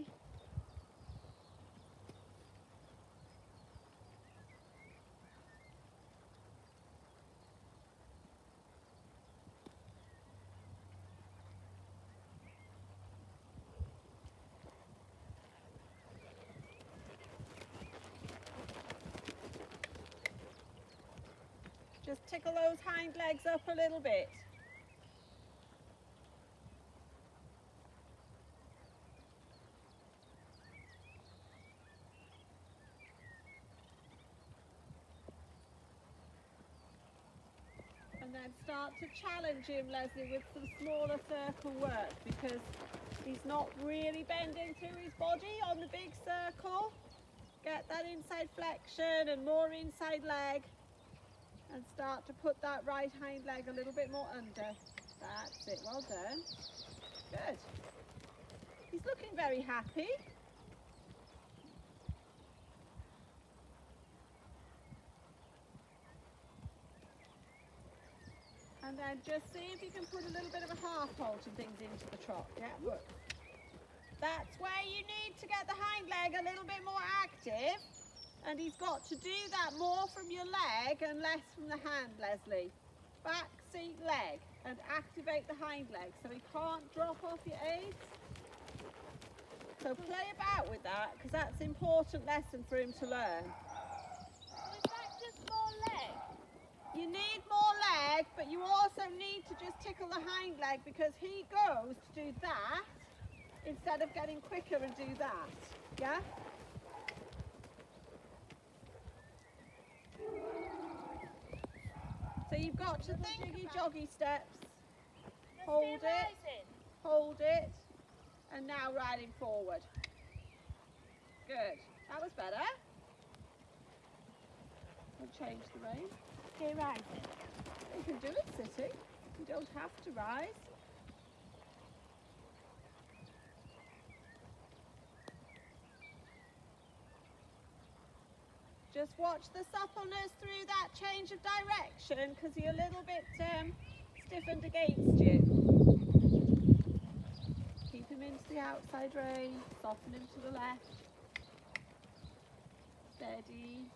Leslie. Just tickle those hind legs up a little bit. And then start to challenge him, Leslie, with some smaller circle work, because he's not really bending through his body on the big circle. Get that inside flexion and more inside leg, and start to put that right hind leg a little bit more under. That's it, well done. Good. He's looking very happy. And then just see if you can put a little bit of a half halt and things into the trot. Yeah, good. That's where you need to get the hind leg a little bit more active. And he's got to do that more from your leg and less from the hand, Leslie. Back seat leg and activate the hind leg so he can't drop off your aids. So play about with that, because that's an important lesson for him to learn. Is that just more leg? You need more leg, but you also need to just tickle the hind leg, because he goes to do that instead of getting quicker and do that. Yeah? So you've got to think jiggy joggy steps. Hold it, and now riding forward. Good. That was better. We'll change the rein. Stay rising. You can do it sitting. You don't have to rise. Just watch the suppleness through that change of direction, because you're a little bit stiffened against you. Keep him into the outside rein, soften him to the left. Steady.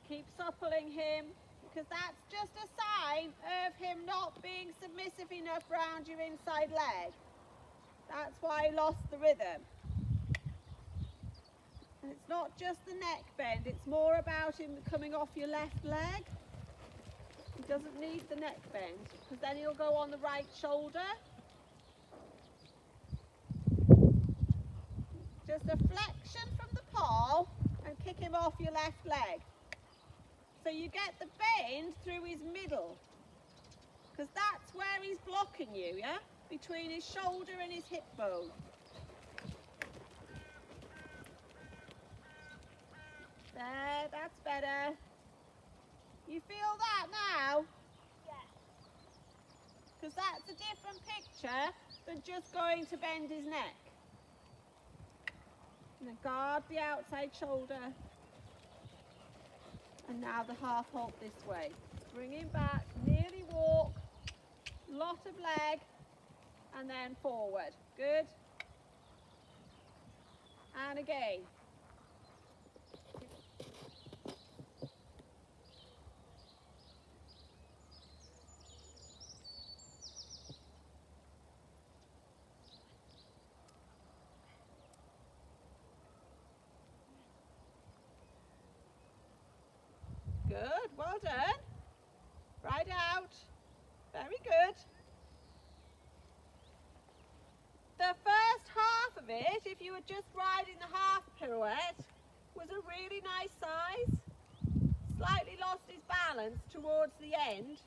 Keep suppling him, because that's just a sign of him not being submissive enough around your inside leg. That's why he lost the rhythm. And it's not just the neck bend, it's more about him coming off your left leg. He doesn't need the neck bend, because then he'll go on the right shoulder. Just a flexion from the paw and kick him off your left leg. So you get the bend through his middle, because that's where he's blocking you, yeah? Between his shoulder and his hip bone. There, that's better. You feel that now? Yeah. Because that's a different picture than just going to bend his neck. And then guard the outside shoulder. And now the half halt this way. Bring him back, nearly walk, lot of leg, and then forward. Good. And again. Good, well done. Ride out. Very good. The first half of it, if you were just riding the half pirouette, was a really nice size. Slightly lost his balance towards the end.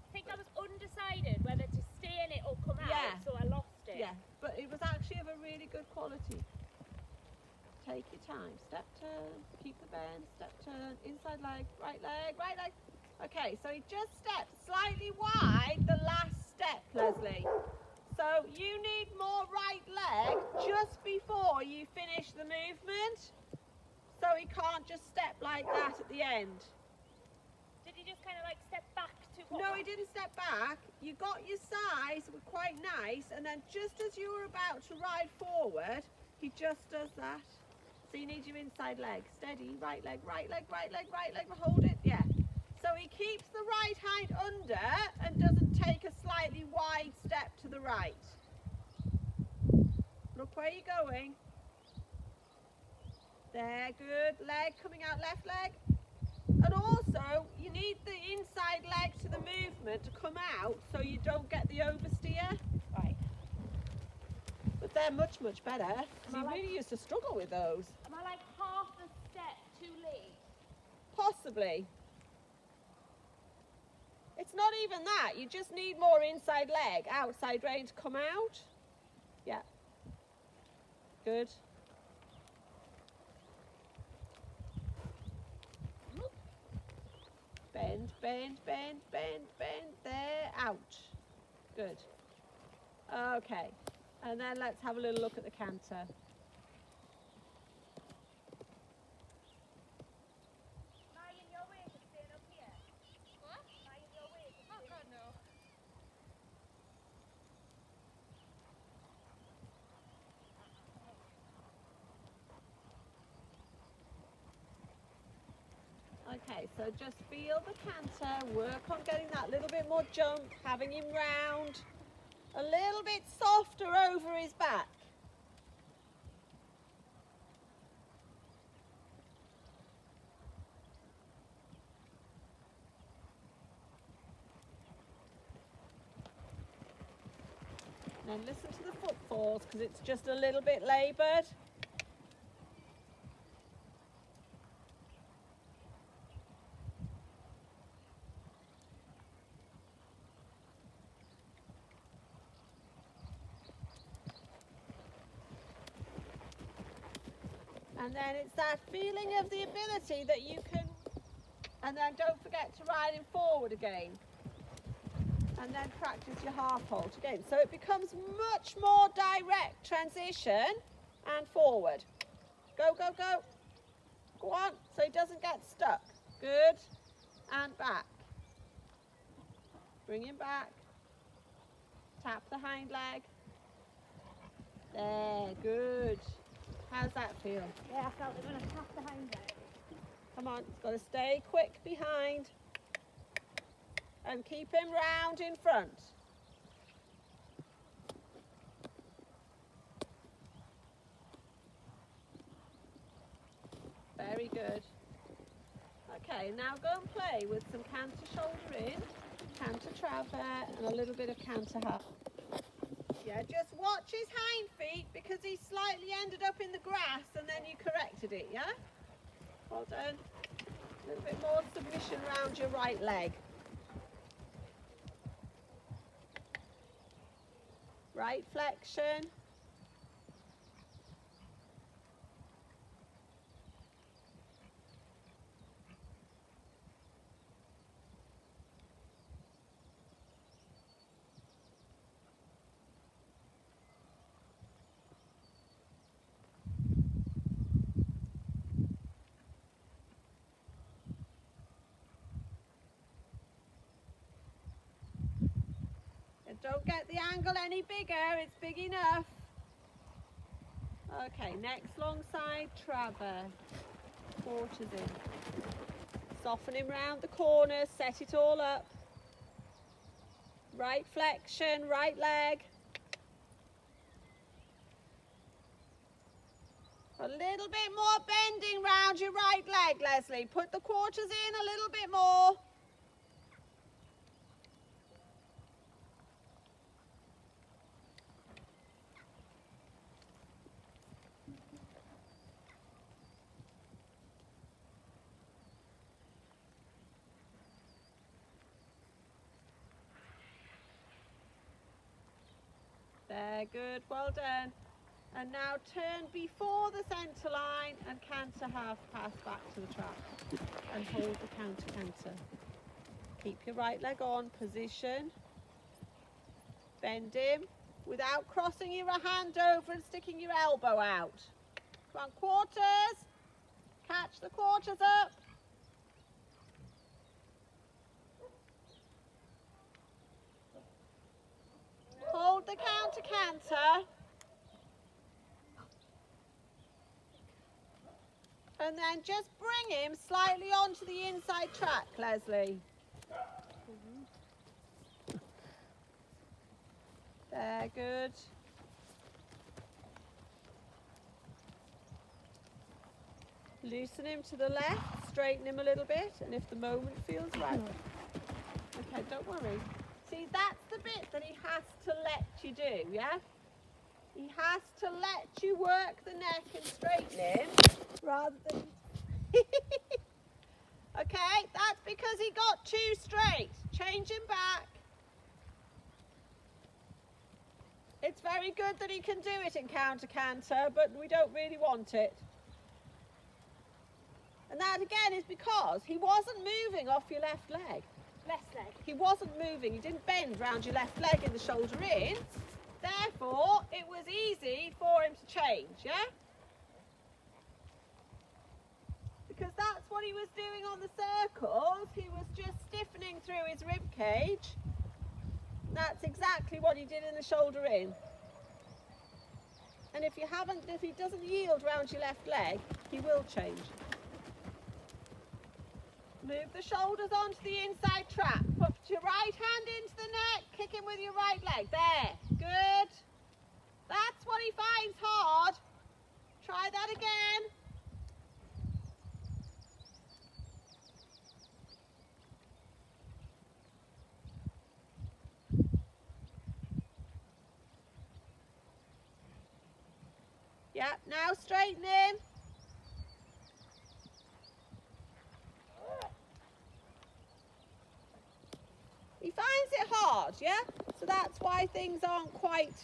I think I was undecided whether to stay in it or come out, Yeah. so I lost it. Yeah, but it was actually of a really good quality. Take your time. Step turn, keep the bend, step turn, inside leg, right leg, right leg. Okay, so he just stepped slightly wide the last step, Leslie. So you need more right leg just before you finish the movement. So he can't just step like that at the end. Did he just kind of like step back to what? No, he didn't step back. You got your size, were quite nice, and then just as you were about to ride forward, he just does that. So you need your inside leg. Steady, right leg, right leg, right leg, right leg, hold it, yeah. So he keeps the right hind under and doesn't take a slightly wide step to the right. Look where you're going. There, good. Leg coming out, left leg. And also, you need the inside leg to the movement to come out so you don't get the oversteer. Right. But they're much, much better. Because you really used to struggle with those. Am I like half a step too late? Possibly. It's not even that. You just need more inside leg, outside rein to come out. Yeah. Good. Bend, bend, bend, bend, bend. There, out. Good. Okay. And then let's have a little look at the canter. Okay, so just feel the canter, work on getting that little bit more jump, having him round, a little bit softer over his back. And then listen to the footfalls because it's just a little bit laboured. And then it's that feeling of the ability that you can, and then don't forget to ride him forward again. And then practice your half halt again. So it becomes much more direct transition and forward. Go, go, go. Go on, so he doesn't get stuck. Good. And back. Bring him back. Tap the hind leg. There, good. How's that feel? Yeah, I felt it when I tapped the hind leg. Come on, it's got to stay quick behind. And keep him round in front. Very good. Okay, now go and play with some canter shoulder in, canter traver, and a little bit of canter half. Yeah, just watch his hind feet because he slightly ended up in the grass and then you corrected it, yeah? Well done. A little bit more submission around your right leg. Right flexion. Don't get the angle any bigger, it's big enough. Okay, next long side, traver. Quarters in. Soften him round the corners, set it all up. Right flexion, right leg. A little bit more bending round your right leg, Leslie. Put the quarters in a little bit more. There, good, well done. And now turn before the centre line and canter half pass back to the trap. And hold the canter. Keep your right leg on, position. Bend him. without crossing your hand over and sticking your elbow out. Come on, quarters. Catch the quarters up. Hold the counter canter. And then just bring him slightly onto the inside track, Leslie. There, good. Loosen him to the left, straighten him a little bit, and if the moment feels right. Okay, don't worry. See, that's the bit that he has to let you do, yeah? He has to let you work the neck and straighten him, rather than... Okay, that's because he got too straight. Change him back. It's very good that he can do it in counter canter, but we don't really want it. And that again is because he wasn't moving off your left leg. Left leg. He wasn't moving. He didn't bend round your left leg in the shoulder in. Therefore, it was easy for him to change, yeah? Because that's what he was doing on the circles. He was just stiffening through his rib cage. That's exactly what he did in the shoulder in. And if he doesn't yield round your left leg, he will change. Move the shoulders onto the inside track. Put your right hand into the neck, kick him with your right leg. There, good. That's what he finds hard. Try that again. Yeah, now straighten him. He finds it hard, yeah? So that's why things aren't quite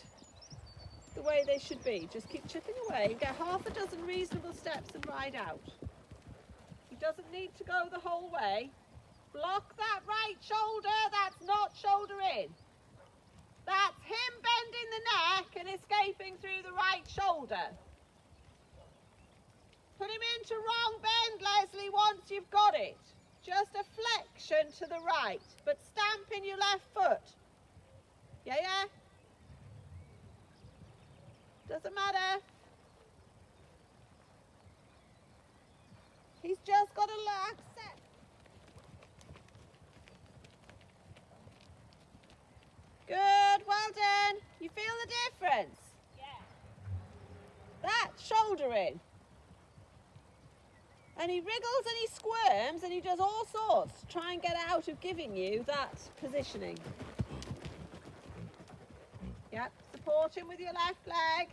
the way they should be. Just keep chipping away, get half a dozen reasonable steps and ride out. He doesn't need to go the whole way. Block that right shoulder, that's not shoulder in. That's him bending the neck and escaping through the right shoulder. Put him into wrong bend, Leslie, once you've got it. Just a flexion to the right, but stamp in your left foot. Yeah, yeah? Doesn't matter. He's just got to accept. Good, well done. You feel the difference? Yeah. That's shoulder in. And he wriggles and he squirms and he does all sorts to try and get out of giving you that positioning. Yep, support him with your left leg.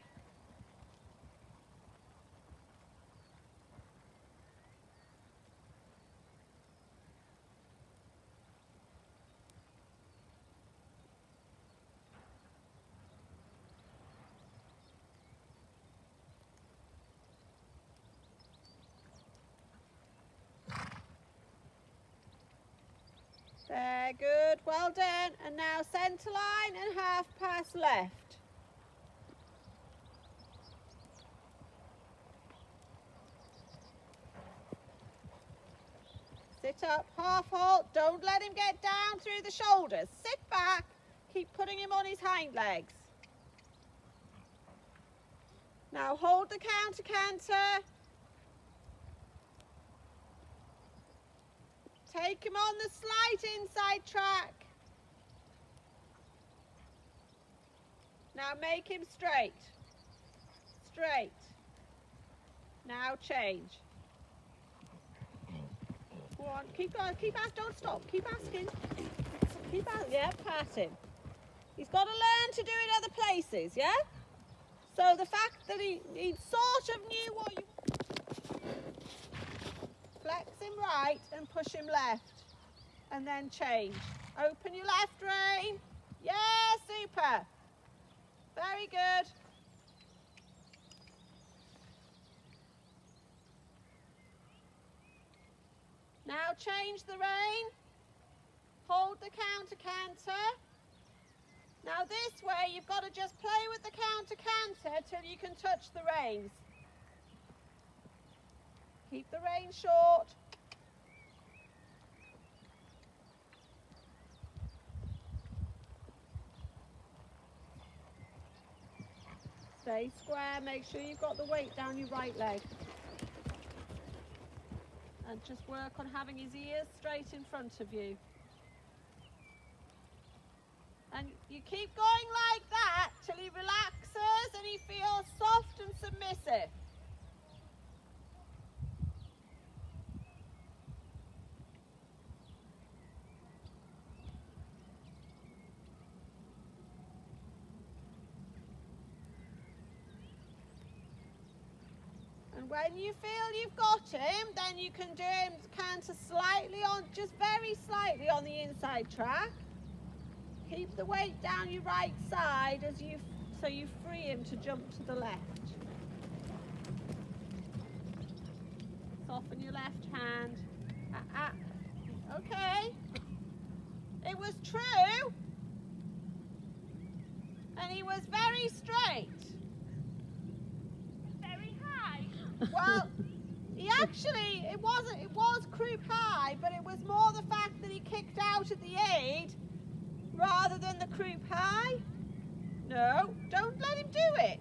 There, good, well done. And now centre line and half pass left. Sit up, half halt, don't let him get down through the shoulders. Sit back, keep putting him on his hind legs. Now hold the counter canter. Take him on the slight inside track. Now make him straight. Straight. Now change. Go on, keep going, keep asking, don't stop, keep asking. Keep asking, yeah, pat him. He's got to learn to do it other places, yeah? So the fact that he sort of knew what you... Flex him right and push him left. And then change. Open your left rein. Yeah, super. Very good. Now change the rein. Hold the counter canter. Now this way you've got to just play with the canter till you can touch the reins. Keep the reins short. Stay square, make sure you've got the weight down your right leg. And just work on having his ears straight in front of you. And you keep going like that till he relaxes and he feels soft and submissive. And when you feel you've got him, then you can do him canter slightly on, just very slightly on the inside track. Keep the weight down your right side so you free him to jump to the left. Soften your left hand. Okay. It was true. And he was very straight. Very high. Well, it was croup high, but it was more the fact that he kicked out at the aid rather than the croup high. No, don't let him do it.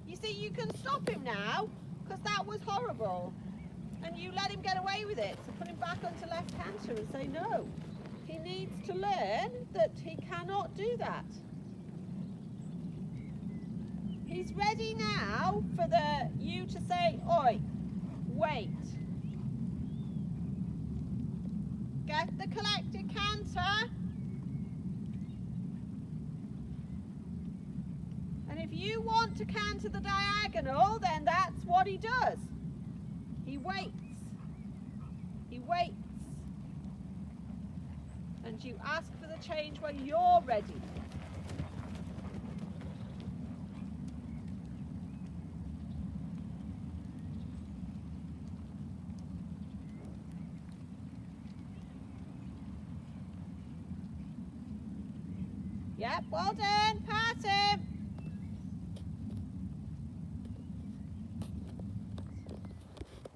You see, you can stop him now, because that was horrible. And you let him get away with it. So put him back onto left canter and say no. He needs to learn that he cannot do that. He's ready now for you to say, oi, wait. Get the collected canter. And if you want to canter the diagonal, then that's what he does. He waits. He waits. And you ask for the change when you're ready. Yep, well done. Pat him.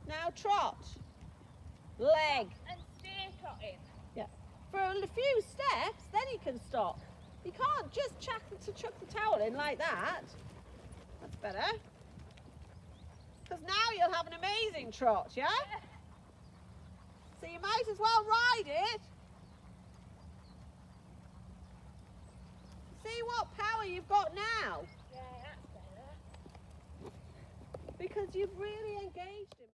Now trot. Leg. And stay trotting. Yeah. For a few steps, then he can stop. You can't just chuck the towel in like that. That's better. Because now you'll have an amazing trot, yeah? So you might as well ride it. See what power you've got now. Yeah, that's better. Because you've really engaged him.